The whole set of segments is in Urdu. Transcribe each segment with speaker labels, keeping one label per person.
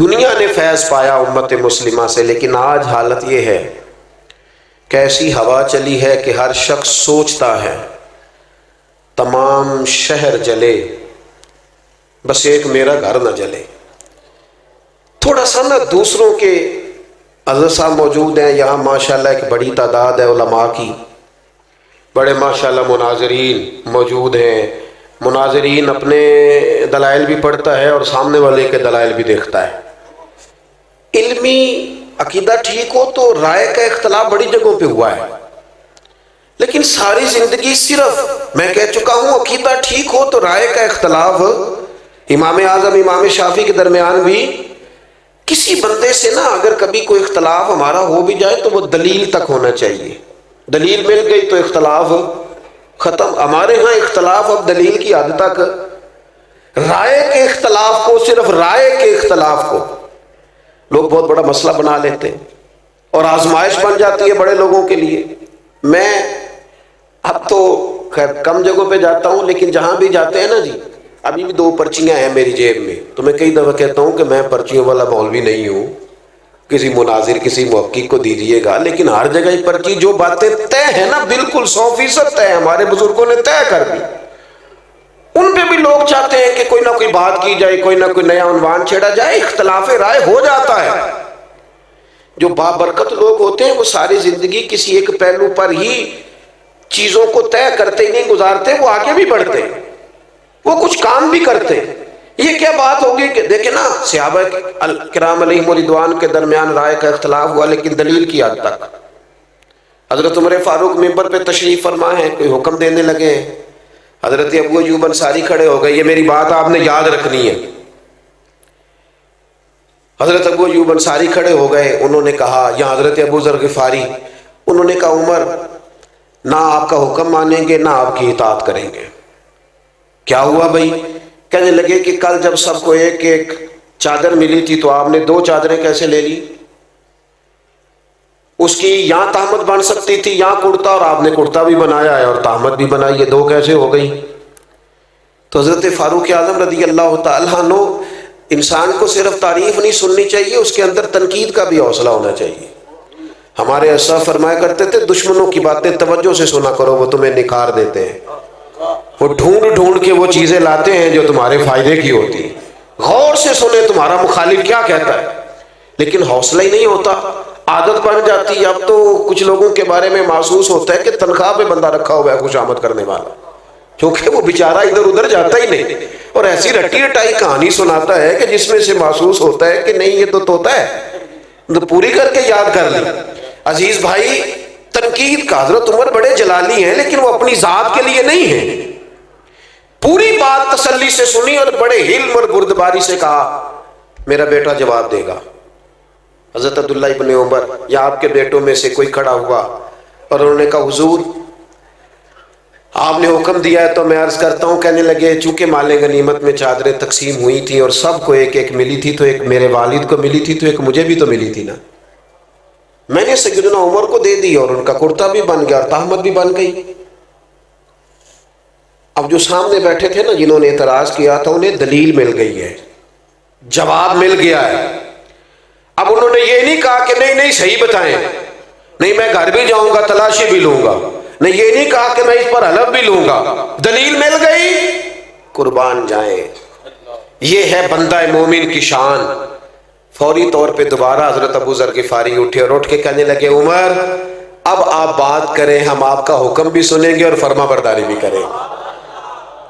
Speaker 1: دنیا نے فیض پایا امت مسلمہ سے، لیکن آج حالت یہ ہے کہ ایسی ہوا چلی ہے کہ ہر شخص سوچتا ہے تمام شہر جلے بس ایک میرا گھر نہ جلے۔ تھوڑا سا نا دوسروں کے، حضرت صاحب موجود ہیں یہاں ماشاءاللہ، ایک بڑی تعداد ہے علماء کی، بڑے ماشاءاللہ مناظرین موجود ہیں۔ مناظرین اپنے دلائل بھی پڑھتا ہے اور سامنے والے کے دلائل بھی دیکھتا ہے۔ علمی عقیدہ ٹھیک ہو تو رائے کا اختلاف بڑی جگہوں پہ ہوا ہے، لیکن ساری زندگی صرف میں کہہ چکا ہوں عقیدہ ٹھیک ہو تو رائے کا اختلاف امام اعظم امام شافعی کے درمیان بھی کسی بندے سے نا اگر کبھی کوئی اختلاف ہمارا ہو بھی جائے تو وہ دلیل تک ہونا چاہیے، دلیل مل گئی تو اختلاف ختم۔ ہمارے ہاں اختلاف اب دلیل کی حد تک، رائے کے اختلاف کو، صرف رائے کے اختلاف کو لوگ بہت بڑا مسئلہ بنا لیتے ہیں اور آزمائش بن جاتی ہے بڑے لوگوں کے لیے۔ میں اب تو خیر کم جگہوں پہ جاتا ہوں، لیکن جہاں بھی جاتے ہیں نا جی، ابھی بھی 2 پرچیاں ہیں میری جیب میں، تو میں کئی دفعہ کہتا ہوں کہ میں پرچیوں والا مولوی نہیں ہوں، کسی مناظر کسی محقق کو دیجیے گا، لیکن ہر جگہ پرچی جو باتیں طے ہیں نا بالکل 100% طے، ہمارے بزرگوں نے طے کر دی، ان پہ بھی لوگ چاہتے ہیں کہ کوئی نہ کوئی بات کی جائے، کوئی نہ کوئی نیا عنوان چھیڑا جائے، اختلاف رائے ہو جاتا ہے۔ جو بابرکت لوگ ہوتے ہیں وہ ساری زندگی کسی ایک پہلو پر ہی چیزوں کو طے کرتے ہی نہیں گزارتے، وہ آگے بھی بڑھتے، وہ کچھ کام بھی کرتے۔ یہ کیا بات ہوگی کہ دیکھیں نا صحابہ کرام علیہم رضوان کے درمیان رائے کا اختلاف ہوا، لیکن دلیل کی حد تک۔ حضرت عمر فاروق منبر پہ تشریف فرما ہے، کوئی حکم دینے لگے، حضرت ابو ایوب انصاری کھڑے ہو گئے، یہ میری بات آپ نے یاد رکھنی ہے۔ حضرت ابو ایوب انصاری کھڑے ہو گئے، انہوں نے کہا، یا حضرت ابو ذر غفاری، انہوں نے کہا عمر نہ آپ کا حکم مانیں گے نہ آپ کی اطاعت کریں گے۔ کیا ہوا بھائی؟ کہنے لگے کہ کل جب سب کو ایک ایک چادر ملی تھی تو آپ نے 2 چادریں کیسے لے لی؟ اس کی یہاں تہمت بن سکتی تھی یہاں کرتا، اور آپ نے کرتا بھی بنایا ہے اور تہمت بھی بنائی، یہ 2 کیسے ہو گئی؟ تو حضرت فاروق اعظم رضی اللہ تعالیٰ عنہ، انسان کو صرف تعریف نہیں سننی چاہیے، اس کے اندر تنقید کا بھی حوصلہ ہونا چاہیے۔ ہمارے اسلاف فرمایا کرتے تھے دشمنوں کی باتیں توجہ سے سنا کرو، وہ تمہیں نکھار دیتے ہیں، وہ ڈھونڈ ڈھونڈ کے وہ چیزیں لاتے ہیں جو تمہارے فائدے کی ہوتی، غور سے سنے تمہارا مخالف کیا کہتا ہے، لیکن حوصلہ ہی نہیں ہوتا، عادت بن جاتی ہے۔ اب تو کچھ لوگوں کے بارے میں محسوس ہوتا ہے کہ تنخواہ پہ بندہ رکھا ہوا ہے خوشامد کرنے والا، کیونکہ وہ بیچارہ ادھر ادھر جاتا ہی نہیں، اور ایسی رٹی رٹائی کہانی سناتا ہے کہ جس میں سے محسوس ہوتا ہے کہ نہیں یہ تو طوطا ہے، تو پوری کر کے یاد کر لی۔ عزیز بھائی، تنقید کا حضرت عمر بڑے جلالی ہیں، لیکن وہ اپنی ذات کے لیے نہیں ہیں، پوری بات تسلی سے سنی اور بڑے علم اور بردباری سے کہا میرا بیٹا جواب دے گا۔ حضرت عبداللہ ابن عمر یا آپ کے بیٹوں میں سے کوئی کھڑا ہوا اور انہوں نے کہا حضور آپ نے حکم دیا ہے تو میں عرض کرتا ہوں۔ کہنے لگے چونکہ مال غنیمت میں چادریں تقسیم ہوئی تھیں اور سب کو ایک ایک ملی تھی، تو ایک میرے والد کو ملی تھی تو ایک مجھے بھی تو ملی تھی نا، میں نے سیدنا عمر کو دے دی اور ان کا کرتا بھی بن گیا اور تہمت بھی بن گئی۔ اب جو سامنے بیٹھے تھے نا جنہوں نے اعتراض کیا تھا، انہیں دلیل مل گئی ہے، جواب مل گیا ہے۔ اب انہوں نے یہ نہیں کہا کہ نہیں صحیح بتائیں، نہیں میں گھر بھی جاؤں گا تلاشی بھی لوں گا، نہیں یہ نہیں کہا کہ میں اس پر حلف بھی لوں گا، دلیل مل گئی، قربان جائیں۔ یہ ہے بندہ مومن کی شان۔ فوری طور پہ دوبارہ حضرت ابو ذر غفاری اٹھے اور اٹھ کے کہنے لگے عمر اب آپ بات کریں، ہم آپ کا حکم بھی سنیں گے اور فرما برداری بھی کریں گے۔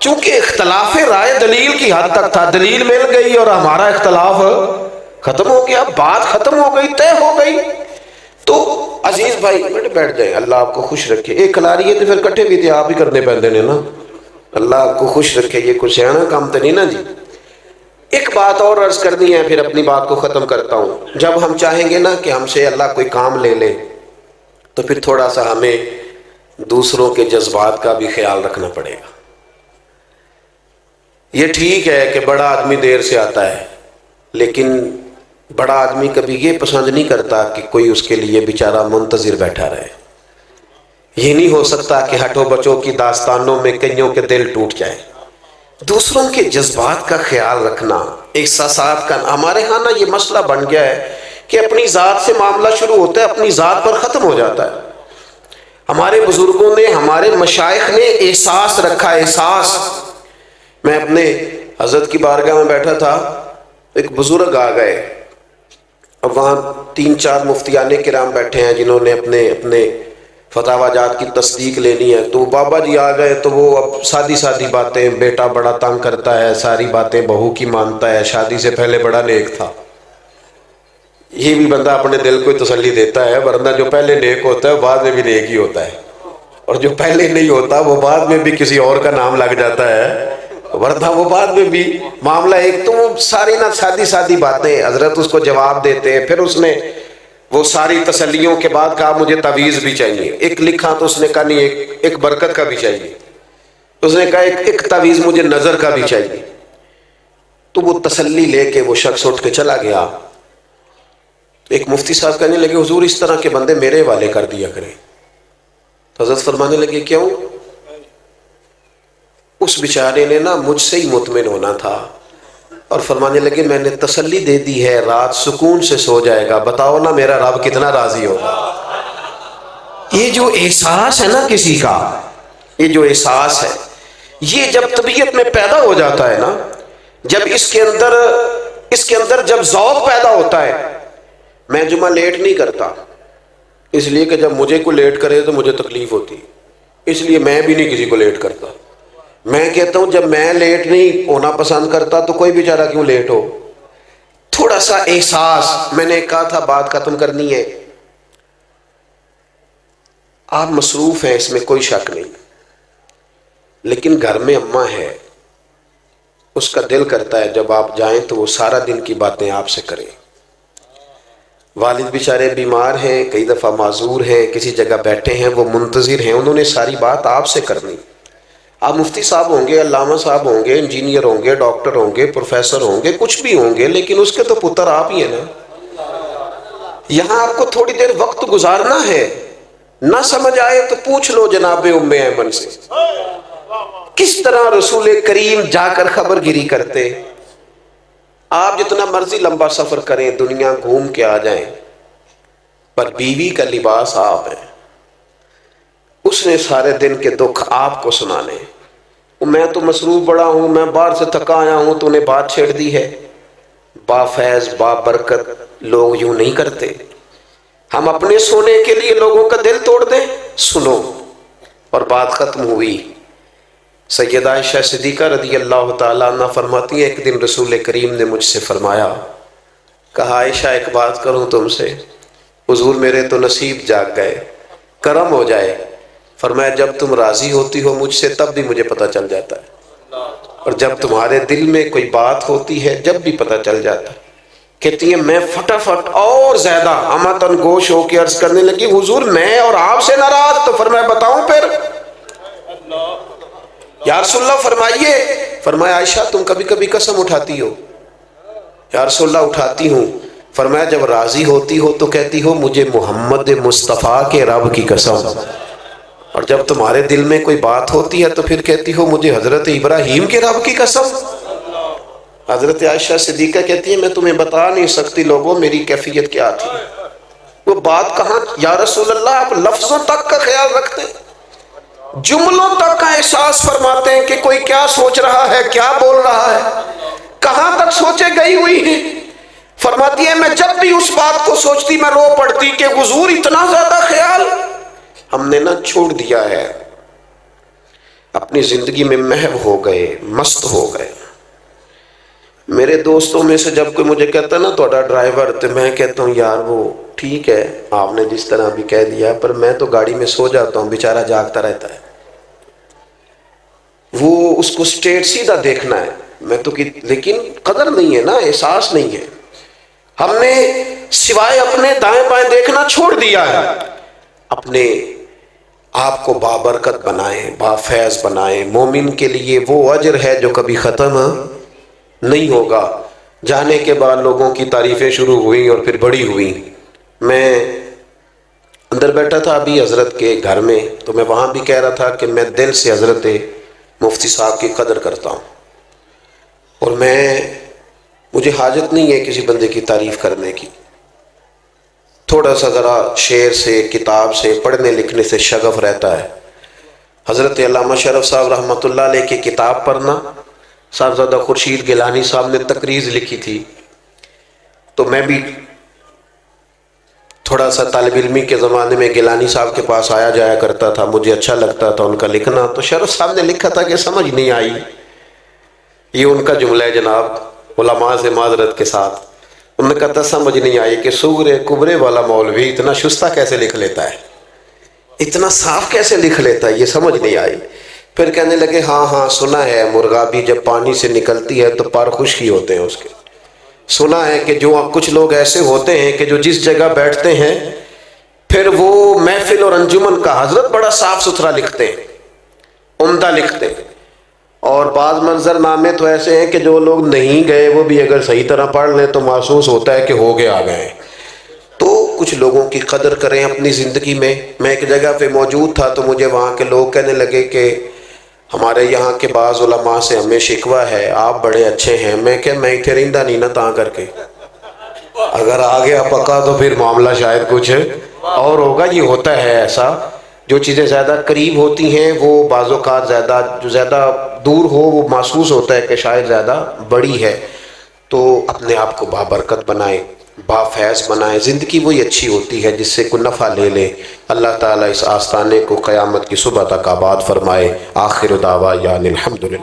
Speaker 1: چونکہ اختلاف رائے دلیل کی حد تک تھا، دلیل مل گئی اور ہمارا اختلاف ختم ہو گیا، بات ختم ہو گئی، طے ہو گئی۔ تو عزیز بھائی بیٹھ جائیں، اللہ آپ کو خوش رکھے۔ ایک کھلاری ہے تو پھر کٹھے بھی تھے آپ ہی کرنے پہنتے نے نا، اللہ آپ کو خوش رکھے، یہ کچھ ہے نا کام تو نہیں نا جی۔ ایک بات اور عرض کرنی ہے پھر اپنی بات کو ختم کرتا ہوں۔ جب ہم چاہیں گے نا کہ ہم سے اللہ کوئی کام لے لے تو پھر تھوڑا سا ہمیں دوسروں کے جذبات کا بھی خیال رکھنا پڑے گا۔ یہ ٹھیک ہے کہ بڑا آدمی دیر سے آتا ہے، لیکن بڑا آدمی کبھی یہ پسند نہیں کرتا کہ کوئی اس کے لیے بیچارہ منتظر بیٹھا رہے۔ یہ نہیں ہو سکتا کہ ہٹو بچوں کی داستانوں میں کئیوں کے دل ٹوٹ جائیں۔ دوسروں کے جذبات کا خیال رکھنا، احساسات کا. ہمارے ہاں نا یہ مسئلہ بن گیا ہے کہ اپنی ذات سے معاملہ شروع ہوتا ہے، اپنی ذات پر ختم ہو جاتا ہے. ہمارے بزرگوں نے، ہمارے مشائخ نے احساس رکھا، احساس. میں اپنے حضرت کی بارگاہ میں بیٹھا تھا، ایک بزرگ آ گئے. اب وہاں 3-4 مفتیان کرام بیٹھے ہیں جنہوں نے اپنے فتاوی جات کی تصدیق لینی ہے. تو بابا جی آ گئے تو وہ اب سادی باتیں، بیٹا بڑا تنگ کرتا ہے، ساری باتیں بہو کی مانتا ہے، شادی سے پہلے بڑا نیک تھا. یہ بھی بندہ اپنے دل کو تسلی دیتا ہے، ورنہ جو پہلے نیک ہوتا ہے بعد میں بھی نیک ہی ہوتا ہے، اور جو پہلے نہیں ہوتا وہ بعد میں بھی کسی اور کا نام لگ جاتا ہے، ورنہ وہ بعد میں بھی معاملہ ایک. تو وہ ساری نہ سادی باتیں حضرت اس کو جواب دیتے ہیں. پھر اس نے وہ ساری تسلیوں کے بعد کہا مجھے تعویذ بھی چاہیے. ایک لکھا تو اس نے کہا نہیں، ایک برکت کا بھی چاہیے. اس نے کہا ایک تعویذ مجھے نظر کا بھی چاہیے. تو وہ تسلی لے کے وہ شخص اٹھ کے چلا گیا. ایک مفتی صاحب کہنے لگے حضور اس طرح کے بندے میرے حوالے کر دیا کریں. تو حضرت فرمانے لگے کیوں؟ اس بیچارے نے نا مجھ سے ہی مطمئن ہونا تھا. اور فرمانے لگے میں نے تسلی دے دی ہے، رات سکون سے سو جائے گا. بتاؤ نا میرا رب کتنا راضی ہوگا. یہ جو احساس ہے نا کسی کا، یہ جو احساس ہے، یہ جب طبیعت میں پیدا ہو جاتا ہے نا، جب اس کے اندر جب ذوق پیدا ہوتا ہے. میں جمعہ لیٹ نہیں کرتا اس لیے کہ جب مجھے کوئی لیٹ کرے تو مجھے تکلیف ہوتی، اس لیے میں بھی نہیں کسی کو لیٹ کرتا. میں کہتا ہوں جب میں لیٹ نہیں ہونا پسند کرتا تو کوئی بیچارہ کیوں لیٹ ہو. تھوڑا سا احساس. میں نے کہا تھا بات ختم کرنی ہے. آپ مصروف ہیں اس میں کوئی شک نہیں، لیکن گھر میں اماں ہے، اس کا دل کرتا ہے جب آپ جائیں تو وہ سارا دن کی باتیں آپ سے کریں. والد بیچارے بیمار ہیں، کئی دفعہ معذور ہیں، کسی جگہ بیٹھے ہیں، وہ منتظر ہیں، انہوں نے ساری بات آپ سے کرنی. آپ مفتی صاحب ہوں گے، علامہ صاحب ہوں گے، انجینئر ہوں گے، ڈاکٹر ہوں گے، پروفیسر ہوں گے، کچھ بھی ہوں گے، لیکن اس کے تو پتر آپ ہی ہیں نا. یہاں آپ کو تھوڑی دیر وقت گزارنا ہے. نہ سمجھ آئے تو پوچھ لو جناب ام ایمن سے کس طرح رسول کریم جا کر خبر گیری کرتے. آپ جتنا مرضی لمبا سفر کریں، دنیا گھوم کے آ جائیں، پر بیوی کا لباس آپ ہیں. اس نے سارے دن کے دکھ آپ کو سنانے. میں تو مصروف بڑا ہوں، میں باہر سے تھکا آیا ہوں، تو نے بات چھیڑ دی ہے. با فیض با برکت لوگ یوں نہیں کرتے. ہم اپنے سونے کے لیے لوگوں کا دل توڑ دیں. سنو. اور بات ختم ہوئی. سیدہ عائشہ صدیقہ رضی اللہ تعالیٰ عنہ فرماتی ہیں ایک دن رسول کریم نے مجھ سے فرمایا، کہا عائشہ ایک بات کروں تم سے. حضور میرے تو نصیب جاگ گئے، کرم ہو جائے. فرمایا جب تم راضی ہوتی ہو مجھ سے تب بھی مجھے پتہ چل جاتا ہے، اور جب تمہارے دل میں کوئی بات ہوتی ہے جب بھی پتہ چل جاتا ہے. کہتی ہیں میں فٹافٹ اور زیادہ امتن گوش ہو کے عرض کرنے لگی حضور میں اور آپ سے ناراض. تو فرمایا بتاؤں پھر. یا رسول اللہ فرمائیے. فرمایا عائشہ تم کبھی کبھی قسم اٹھاتی ہو. یا رسول اللہ اٹھاتی ہوں. فرمایا جب راضی ہوتی ہو تو کہتی ہو مجھے محمد مصطفیٰ کے رب کی قسم، اور جب تمہارے دل میں کوئی بات ہوتی ہے تو پھر کہتی ہو مجھے حضرت ابراہیم کے رب کی قسم. حضرت عائشہ صدیقہ کہتی ہے میں تمہیں بتا نہیں سکتی لوگوں میری کیفیت کیا تھی. وہ بات کہاں یا رسول اللہ آپ لفظوں تک کا خیال رکھتے ہیں، جملوں تک کا احساس فرماتے ہیں کہ کوئی کیا سوچ رہا ہے، کیا بول رہا ہے، کہاں تک سوچے گئی ہوئی ہیں. فرماتی ہے میں جب بھی اس بات کو سوچتی میں رو پڑتی کہ حضور اتنا زیادہ خیال ہم نے نہ چھوڑ دیا ہے، اپنی زندگی میں محو ہو گئے، مست ہو گئے. میرے دوستوں میں سے جب کوئی مجھے کہتا ہے نا تھوڑا ڈرائیور، تو میں کہتا ہوں یار وہ ٹھیک ہے آپ نے جس طرح بھی کہہ دیا، پر میں تو گاڑی میں سو جاتا ہوں، بیچارہ جاگتا رہتا ہے. وہ اس کو اسٹیٹ سیدھا دیکھنا ہے. میں تو لیکن قدر نہیں ہے نا، احساس نہیں ہے. ہم نے سوائے اپنے دائیں بائیں دیکھنا چھوڑ دیا ہے. اپنے آپ کو بابرکت بنائیں، با فیض بنائیں. مومن کے لیے وہ اجر ہے جو کبھی ختم نہیں ہوگا. جانے کے بعد لوگوں کی تعریفیں شروع ہوئیں اور پھر بڑی ہوئیں. میں اندر بیٹھا تھا ابھی حضرت کے گھر میں، تو میں وہاں بھی کہہ رہا تھا کہ میں دل سے حضرت مفتی صاحب کی قدر کرتا ہوں. اور مجھے حاجت نہیں ہے کسی بندے کی تعریف کرنے کی، تھوڑا سا ذرا شعر سے کتاب سے پڑھنے لکھنے سے شغف رہتا ہے۔ حضرت علامہ شرف صاحب رحمۃ اللہ علیہ کی کتاب پڑھنا، صاحبزادہ خورشید گیلانی صاحب نے تقریض لکھی تھی، تو میں بھی تھوڑا سا طالب علمی کے زمانے میں گیلانی صاحب کے پاس آیا جایا کرتا تھا، مجھے اچھا لگتا تھا ان کا لکھنا۔ تو شرف صاحب نے لکھا تھا کہ سمجھ نہیں آئی، یہ ان کا جملہ ہے جناب، علماء سے معذرت کے ساتھ، انہوں نے کہا تھا سمجھ نہیں آئی کہ سورہ کبرے والا مولوی اتنا شستہ کیسے لکھ لیتا ہے، اتنا صاف کیسے لکھ لیتا ہے، یہ سمجھ نہیں آئی۔ پھر کہنے لگے ہاں سنا ہے مرغابی جب پانی سے نکلتی ہے تو پر خشکی ہوتے ہیں اس کے، سنا ہے کہ جو کچھ لوگ ایسے ہوتے ہیں کہ جو جس جگہ بیٹھتے ہیں پھر وہ محفل اور انجمن کا حضرت بڑا صاف ستھرا لکھتے ہیں، عمدہ لکھتے ہیں، اور بعض منظر نامے تو ایسے ہیں کہ جو لوگ نہیں گئے وہ بھی اگر صحیح طرح پڑھ لیں تو محسوس ہوتا ہے کہ ہو گئے آ گئے۔ تو کچھ لوگوں کی قدر کریں اپنی زندگی میں۔ میں ایک جگہ پہ موجود تھا تو مجھے وہاں کے لوگ کہنے لگے کہ ہمارے یہاں کے بعض علماء سے ہمیں شکوہ ہے، آپ بڑے اچھے ہیں۔ میں کہ میں اتنے رہندہ نہیں نا تاں کر کے، اگر آ گیا پکا تو پھر معاملہ شاید کچھ اور ہوگا۔ یہ ہوتا ہے ایسا، جو چیزیں زیادہ قریب ہوتی ہیں وہ بعض اوقات جو زیادہ دور ہو وہ محسوس ہوتا ہے کہ شاید زیادہ بڑی ہے۔ تو اپنے آپ کو بابرکت بنائیں، بافیض بنائیں، زندگی وہی اچھی ہوتی ہے جس سے کوئی نفع لے لے۔ اللہ تعالیٰ اس آستانے کو قیامت کی صبح تک آباد فرمائے۔ آخر دعوانا الحمدللہ۔